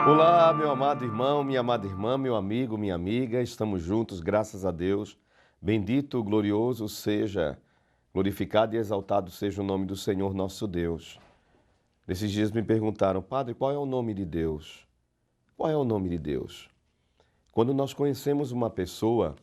Olá, meu amado irmão, minha amada irmã, meu amigo, minha amiga, estamos juntos, graças a Deus. Bendito, glorioso seja, glorificado e exaltado seja o nome do Senhor nosso Deus. Nesses dias me perguntaram, Padre, qual é o nome de Deus? Qual é o nome de Deus? Quando nós conhecemos uma pessoa,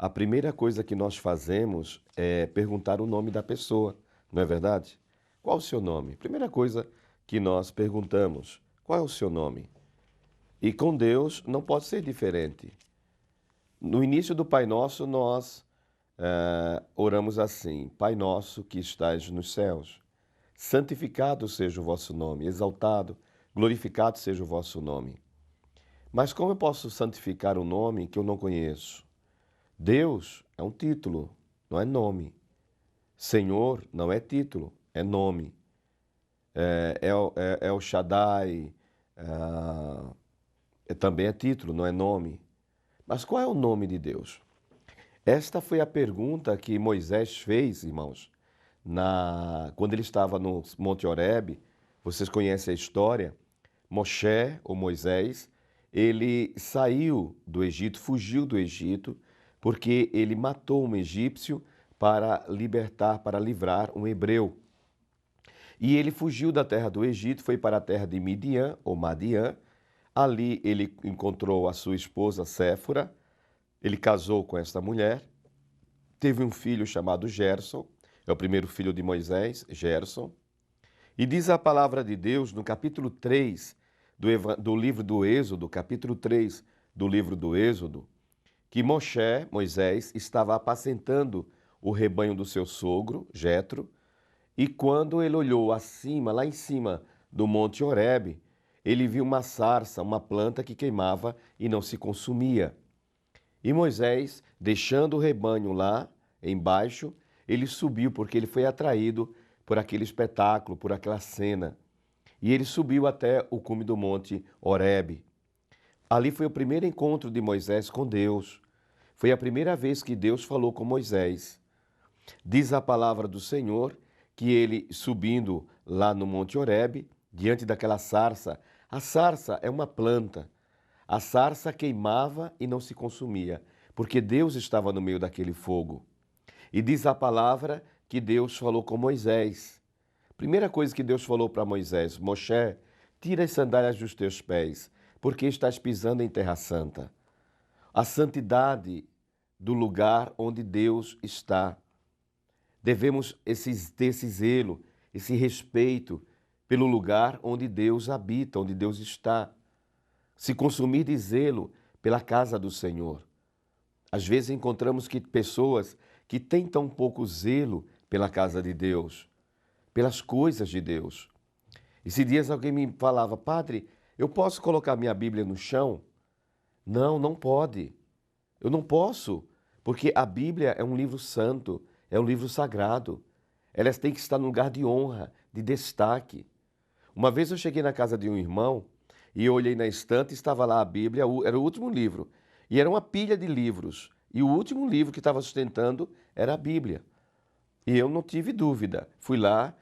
a primeira coisa que nós fazemos é perguntar o nome da pessoa, não é verdade? Qual o seu nome? Primeira coisa que nós perguntamos, qual é o seu nome? E com Deus não pode ser diferente. No início do Pai Nosso, nós oramos assim: Pai Nosso que estás nos céus, santificado seja o vosso nome, exaltado, glorificado seja o vosso nome. Mas como eu posso santificar o nome que eu não conheço? Deus é um título, não é nome. Senhor não é título, é nome. É o Shaddai, também é título, não é nome. Mas qual é o nome de Deus? Esta foi a pergunta que Moisés fez, irmãos, quando ele estava no Monte Horebe. Vocês conhecem a história. Moshe, ou Moisés, ele saiu do Egito, fugiu do Egito, porque ele matou um egípcio para libertar, para livrar um hebreu. E ele fugiu da terra do Egito, foi para a terra de Midian, ou Madian. Ali ele encontrou a sua esposa Séfora, ele casou com esta mulher, teve um filho chamado Gerson, é o primeiro filho de Moisés, Gerson. E diz a palavra de Deus no capítulo 3 do livro do Êxodo, capítulo 3 do livro do Êxodo, que Moisés, estava apacentando o rebanho do seu sogro, Jetro, e quando ele olhou acima, lá em cima do Monte Horebe, ele viu uma sarça, uma planta que queimava e não se consumia. E Moisés, deixando o rebanho lá embaixo, ele subiu porque ele foi atraído por aquele espetáculo, por aquela cena. E ele subiu até o cume do Monte Horebe. Ali foi o primeiro encontro de Moisés com Deus. Foi a primeira vez que Deus falou com Moisés. Diz a palavra do Senhor que ele, subindo lá no Monte Horebe, diante daquela sarça, a sarça é uma planta. A sarça queimava e não se consumia, porque Deus estava no meio daquele fogo. E diz a palavra que Deus falou com Moisés. Primeira coisa que Deus falou para Moisés: Moshe, tira as sandálias dos teus pés, porque estás pisando em terra santa. A santidade do lugar onde Deus está. Devemos ter esse zelo, esse respeito pelo lugar onde Deus habita, onde Deus está. Se consumir de zelo pela casa do Senhor. Às vezes encontramos pessoas que têm tão pouco zelo pela casa de Deus, pelas coisas de Deus. Esses dias alguém me falava: Padre, eu posso colocar minha Bíblia no chão? Não, não pode. Eu não posso, porque a Bíblia é um livro santo, é um livro sagrado. Elas têm que estar no lugar de honra, de destaque. Uma vez eu cheguei na casa de um irmão e eu olhei na estante e estava lá a Bíblia, era o último livro. E era uma pilha de livros. E o último livro que estava sustentando era a Bíblia. E eu não tive dúvida. Fui lá,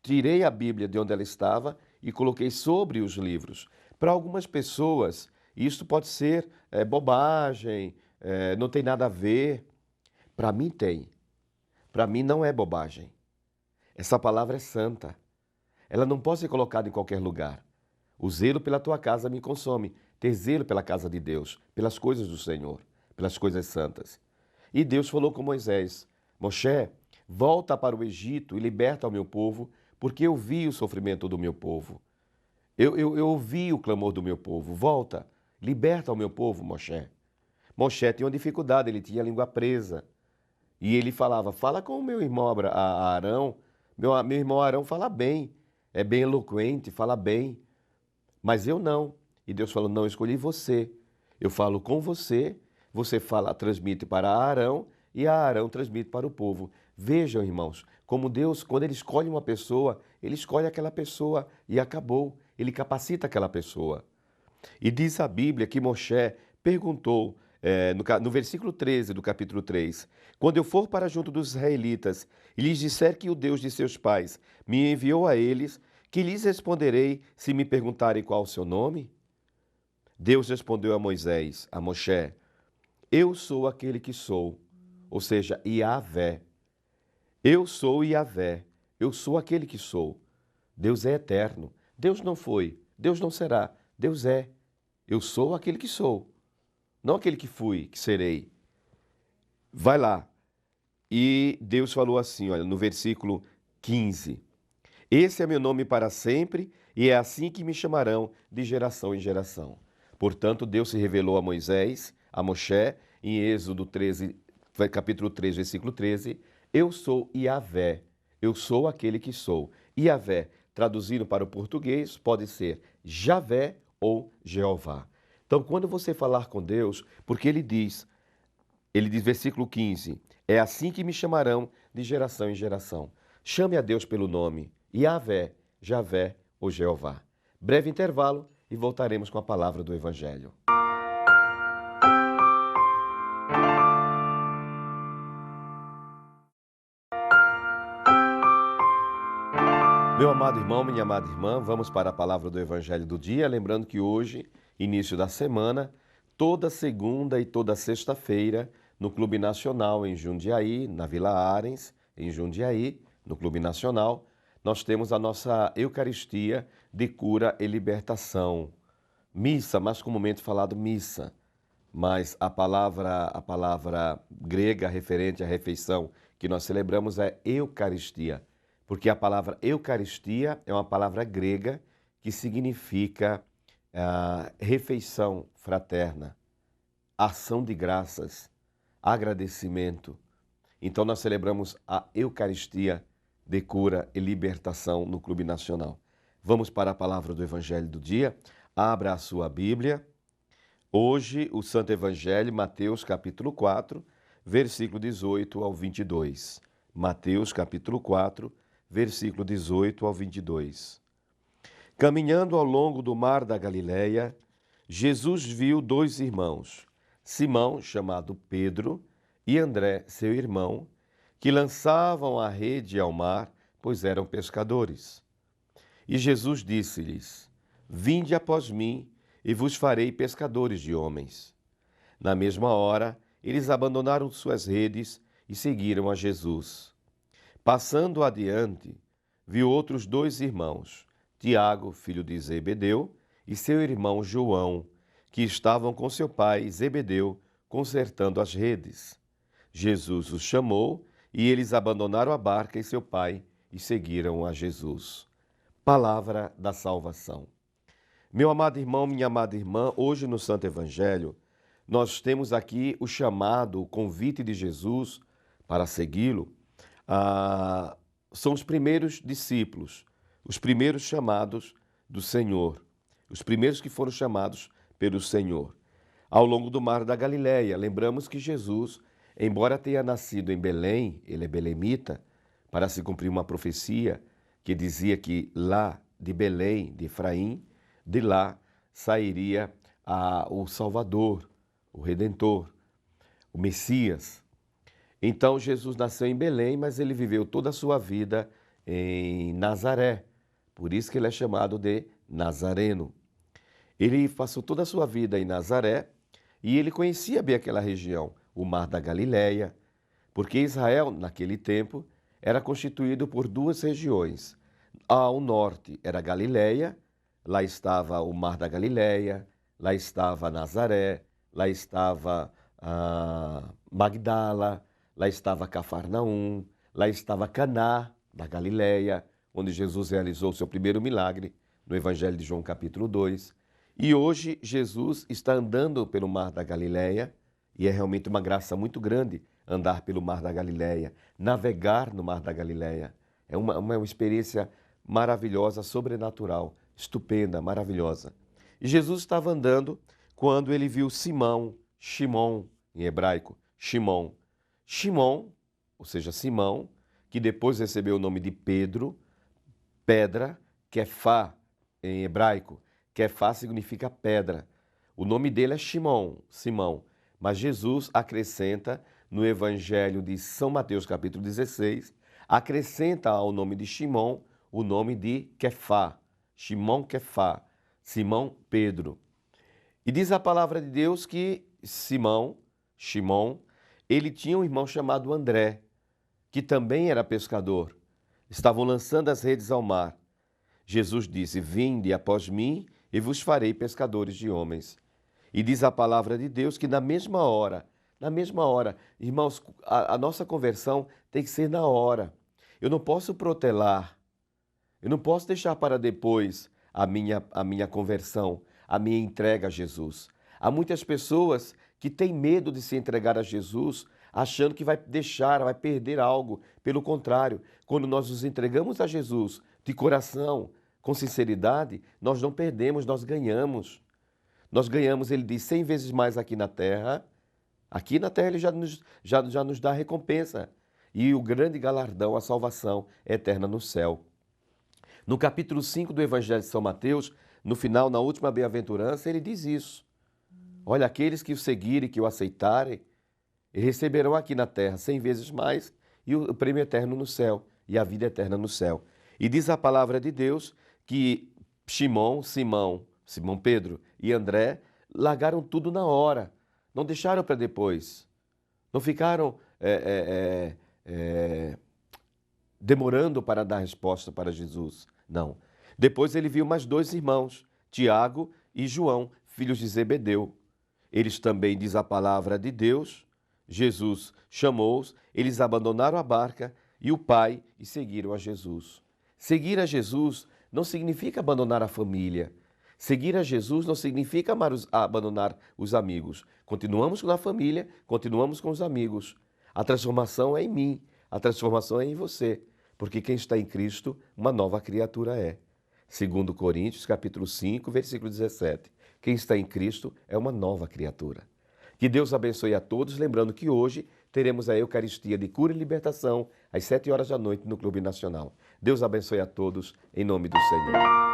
tirei a Bíblia de onde ela estava e coloquei sobre os livros. Para algumas pessoas, isso pode ser bobagem, não tem nada a ver. Para mim tem. Para mim não é bobagem. Essa palavra é santa. Ela não pode ser colocada em qualquer lugar. O zelo pela tua casa me consome. Ter zelo pela casa de Deus, pelas coisas do Senhor, pelas coisas santas. E Deus falou com Moisés: Moshe, volta para o Egito e liberta o meu povo, porque eu vi o sofrimento do meu povo. Eu ouvi o clamor do meu povo. Volta, liberta o meu povo, Moshe. Moshe tinha uma dificuldade, ele tinha a língua presa. E ele falava: fala com o meu irmão Arão. Meu irmão Arão fala bem, é bem eloquente, fala bem. Mas eu não. E Deus falou: não, eu escolhi você. Eu falo com você, você fala, transmite para Arão e Arão transmite para o povo. Vejam, irmãos, como Deus, quando Ele escolhe uma pessoa, Ele escolhe aquela pessoa e acabou. Ele capacita aquela pessoa. E diz a Bíblia que Moshe perguntou no versículo 13 do capítulo 3, quando eu for para junto dos israelitas e lhes disser que o Deus de seus pais me enviou a eles, que lhes responderei se me perguntarem qual o seu nome? Deus respondeu a Moisés, a Moshe, eu sou aquele que sou, ou seja, Yahvé. Eu sou Yahvé, eu sou aquele que sou. Deus é eterno. Deus não foi, Deus não será, Deus é. Eu sou aquele que sou, não aquele que fui, que serei. Vai lá. E Deus falou assim, olha, no versículo 15. Esse é meu nome para sempre e é assim que me chamarão de geração em geração. Portanto, Deus se revelou a Moisés, a Moshe, em Êxodo 13, capítulo 3, versículo 13. Eu sou Yahvé, eu sou aquele que sou. Yahvé, traduzido para o português, pode ser Javé ou Jeová. Então, quando você falar com Deus, porque ele diz, versículo 15, é assim que me chamarão de geração em geração. Chame a Deus pelo nome, Yahvé, Javé ou Jeová. Breve intervalo e voltaremos com a palavra do Evangelho. Meu amado irmão, minha amada irmã, vamos para a palavra do Evangelho do dia. Lembrando que hoje, início da semana, toda segunda e toda sexta-feira, no Clube Nacional em Jundiaí, na Vila Arens, em Jundiaí, no Clube Nacional, nós temos a nossa Eucaristia de cura e libertação. Missa, mais comumente falado missa, mas a palavra grega referente à refeição que nós celebramos é Eucaristia, porque a palavra Eucaristia é uma palavra grega que significa refeição fraterna, ação de graças, agradecimento. Então nós celebramos a Eucaristia de cura e libertação no Clube Nacional. Vamos para a palavra do Evangelho do dia. Abra a sua Bíblia. Hoje, o Santo Evangelho, Mateus capítulo 4, versículo 18 ao 22. Mateus capítulo 4, versículo 18 ao 22. Caminhando ao longo do mar da Galileia, Jesus viu dois irmãos, Simão, chamado Pedro, e André, seu irmão, que lançavam a rede ao mar, pois eram pescadores. E Jesus disse-lhes, vinde após mim, e vos farei pescadores de homens. Na mesma hora, eles abandonaram suas redes e seguiram a Jesus. Passando adiante, viu outros dois irmãos, Tiago, filho de Zebedeu, e seu irmão João, que estavam com seu pai Zebedeu, consertando as redes. Jesus os chamou, e eles abandonaram a barca e seu pai e seguiram a Jesus. Palavra da salvação. Meu amado irmão, minha amada irmã, hoje no Santo Evangelho, nós temos aqui o chamado, o convite de Jesus para segui-lo. São os primeiros discípulos, os primeiros chamados do Senhor, os primeiros que foram chamados pelo Senhor. Ao longo do mar da Galileia, lembramos que Jesus, embora tenha nascido em Belém, ele é belemita, para se cumprir uma profecia que dizia que lá de Belém, de Efraim, de lá sairia o Salvador, o Redentor, o Messias. Então Jesus nasceu em Belém, mas ele viveu toda a sua vida em Nazaré. Por isso que ele é chamado de Nazareno. Ele passou toda a sua vida em Nazaré e ele conhecia bem aquela região, o Mar da Galileia, porque Israel, naquele tempo, era constituído por duas regiões. Ao norte era Galileia, lá estava o Mar da Galileia, lá estava Nazaré, lá estava Magdala, lá estava Cafarnaum, lá estava Caná da Galileia, onde Jesus realizou o seu primeiro milagre, no Evangelho de João capítulo 2. E hoje Jesus está andando pelo Mar da Galileia, e é realmente uma graça muito grande andar pelo Mar da Galileia, navegar no Mar da Galileia. É uma experiência maravilhosa, sobrenatural, estupenda, maravilhosa. E Jesus estava andando quando ele viu Simão, Shimon, em hebraico, Shimon. Shimon, ou seja, Simão, que depois recebeu o nome de Pedro, pedra, Kefá, em hebraico. Kefá significa pedra. O nome dele é Shimon, Simão, Mas Jesus acrescenta no Evangelho de São Mateus, capítulo 16, acrescenta ao nome de Simão o nome de Quefá, Simão Quefá, Simão Pedro. E diz a palavra de Deus que Simão, ele tinha um irmão chamado André, que também era pescador. Estavam lançando as redes ao mar. Jesus disse: vinde após mim e vos farei pescadores de homens. E diz a palavra de Deus que na mesma hora, irmãos, a nossa conversão tem que ser na hora. Eu não posso protelar, eu não posso deixar para depois a minha conversão, a minha entrega a Jesus. Há muitas pessoas que têm medo de se entregar a Jesus, achando que vai deixar, vai perder algo. Pelo contrário, quando nós nos entregamos a Jesus de coração, com sinceridade, nós não perdemos, nós ganhamos. Nós ganhamos, ele diz, 100 vezes mais aqui na terra. Aqui na terra ele já nos dá a recompensa. E o grande galardão, a salvação eterna no céu. No capítulo 5 do Evangelho de São Mateus, no final, na última bem-aventurança, ele diz isso. Olha, aqueles que o seguirem, que o aceitarem, receberão aqui na terra 100 vezes mais e o prêmio eterno no céu, e a vida eterna no céu. E diz a palavra de Deus que Simão Pedro e André largaram tudo na hora, não deixaram para depois, não ficaram demorando para dar resposta para Jesus, não. Depois ele viu mais 2 irmãos, Tiago e João, filhos de Zebedeu. Eles também, diz a palavra de Deus, Jesus chamou-os, eles abandonaram a barca e o pai e seguiram a Jesus. Seguir a Jesus não significa abandonar a família. Seguir a Jesus não significa abandonar os amigos. Continuamos na família, continuamos com os amigos. A transformação é em mim, a transformação é em você, porque quem está em Cristo, uma nova criatura é. Segundo Coríntios, capítulo 5, versículo 17. Quem está em Cristo é uma nova criatura. Que Deus abençoe a todos, lembrando que hoje teremos a Eucaristia de Cura e Libertação, às 7 horas da noite, no Clube Nacional. Deus abençoe a todos, em nome do Senhor.